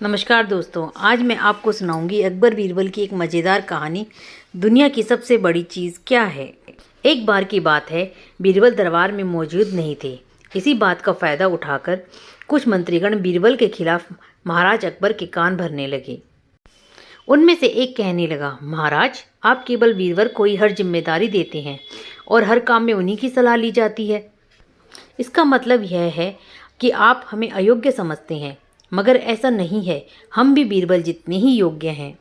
नमस्कार दोस्तों, आज मैं आपको सुनाऊंगी अकबर बीरबल की एक मज़ेदार कहानी। दुनिया की सबसे बड़ी चीज़ क्या है। एक बार की बात है, बीरबल दरबार में मौजूद नहीं थे। इसी बात का फ़ायदा उठाकर कुछ मंत्रीगण बीरबल के खिलाफ महाराज अकबर के कान भरने लगे। उनमें से एक कहने लगा, महाराज, आप केवल बीरबल को ही हर जिम्मेदारी देते हैं और हर काम में उन्हीं की सलाह ली जाती है। इसका मतलब यह है कि आप हमें अयोग्य समझते हैं, मगर ऐसा नहीं है। हम भी बीरबल जितने ही योग्य हैं।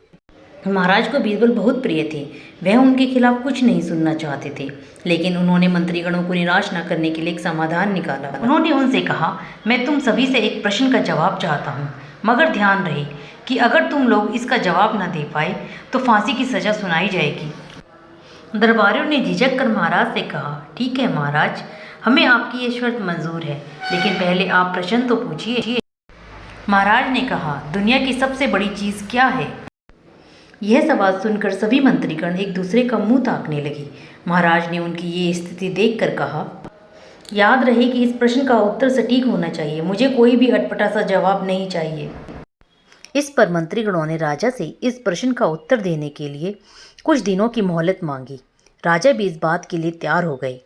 महाराज को बीरबल बहुत प्रिय थे। वह उनके खिलाफ कुछ नहीं सुनना चाहते थे, लेकिन उन्होंने मंत्रीगणों को निराश न करने के लिए एक समाधान निकाला। उन्होंने उनसे कहा, मैं तुम सभी से एक प्रश्न का जवाब चाहता हूँ, मगर ध्यान रहे कि अगर तुम लोग इसका जवाब न दे पाए तो फांसी की सज़ा सुनाई जाएगी। दरबारियों ने झिझक कर महाराज से कहा, ठीक है महाराज, हमें आपकी ये शर्त मंजूर है, लेकिन पहले आप प्रश्न तो पूछिए। महाराज ने कहा, दुनिया की सबसे बड़ी चीज़ क्या है। यह सवाल सुनकर सभी मंत्रीगण एक दूसरे का मुंह ताकने लगे। महाराज ने उनकी ये स्थिति देखकर कहा, याद रहे कि इस प्रश्न का उत्तर सटीक होना चाहिए। मुझे कोई भी अटपटा सा जवाब नहीं चाहिए। इस पर मंत्रीगणों ने राजा से इस प्रश्न का उत्तर देने के लिए कुछ दिनों की मोहलत मांगी। राजा भी इस बात के लिए तैयार हो गए।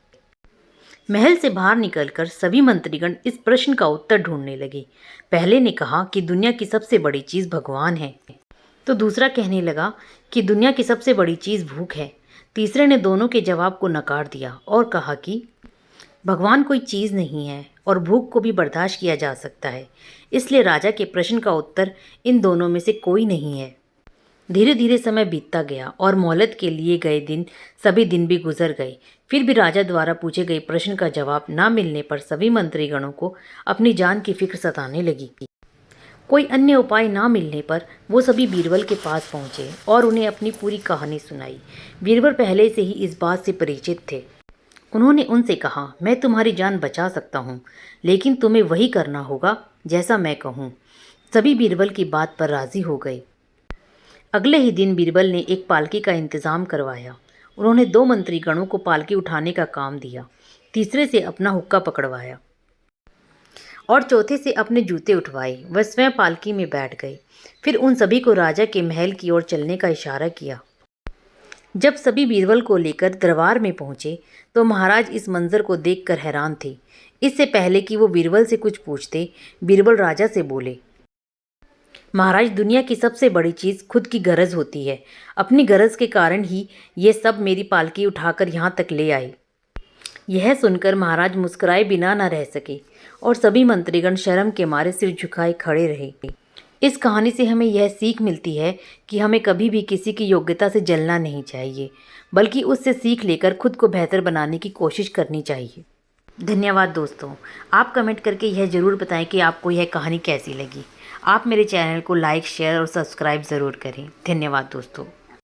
महल से बाहर निकलकर सभी मंत्रीगण इस प्रश्न का उत्तर ढूंढने लगे। पहले ने कहा कि दुनिया की सबसे बड़ी चीज़ भगवान है, तो दूसरा कहने लगा कि दुनिया की सबसे बड़ी चीज़ भूख है। तीसरे ने दोनों के जवाब को नकार दिया और कहा कि भगवान कोई चीज़ नहीं है और भूख को भी बर्दाश्त किया जा सकता है। इसलिए राजा के प्रश्न का उत्तर इन दोनों में से कोई नहीं है। धीरे धीरे समय बीतता गया और मोहलत के लिए गए दिन सभी दिन भी गुजर गए। फिर भी राजा द्वारा पूछे गए प्रश्न का जवाब न मिलने पर सभी मंत्रीगणों को अपनी जान की फिक्र सताने लगी। कोई अन्य उपाय न मिलने पर वो सभी बीरबल के पास पहुंचे और उन्हें अपनी पूरी कहानी सुनाई। बीरबल पहले से ही इस बात से परिचित थे। उन्होंने उनसे कहा, मैं तुम्हारी जान बचा सकता हूँ, लेकिन तुम्हें वही करना होगा जैसा मैं कहूँ। सभी बीरबल की बात पर राजी हो गए। अगले ही दिन बीरबल ने एक पालकी का इंतज़ाम करवाया। उन्होंने 2 मंत्रीगणों को पालकी उठाने का काम दिया, तीसरे से अपना हुक्का पकड़वाया और चौथे से अपने जूते उठवाए। वह स्वयं पालकी में बैठ गए। फिर उन सभी को राजा के महल की ओर चलने का इशारा किया। जब सभी बीरबल को लेकर दरबार में पहुंचे तो महाराज इस मंजर को देखकर हैरान थे। इससे पहले कि वो बीरबल से कुछ पूछते, बीरबल राजा से बोले, महाराज, दुनिया की सबसे बड़ी चीज़ खुद की गरज होती है। अपनी गरज के कारण ही ये सब मेरी पालकी उठाकर यहाँ तक ले आए। यह सुनकर महाराज मुस्कुराए बिना न रह सके और सभी मंत्रीगण शर्म के मारे सिर झुकाए खड़े रहे। इस कहानी से हमें यह सीख मिलती है कि हमें कभी भी किसी की योग्यता से जलना नहीं चाहिए, बल्कि उससे सीख लेकर खुद को बेहतर बनाने की कोशिश करनी चाहिए। धन्यवाद दोस्तों। आप कमेंट करके यह ज़रूर बताएं कि आपको यह कहानी कैसी लगी। आप मेरे चैनल को लाइक, शेयर और सब्सक्राइब ज़रूर करें। धन्यवाद दोस्तों।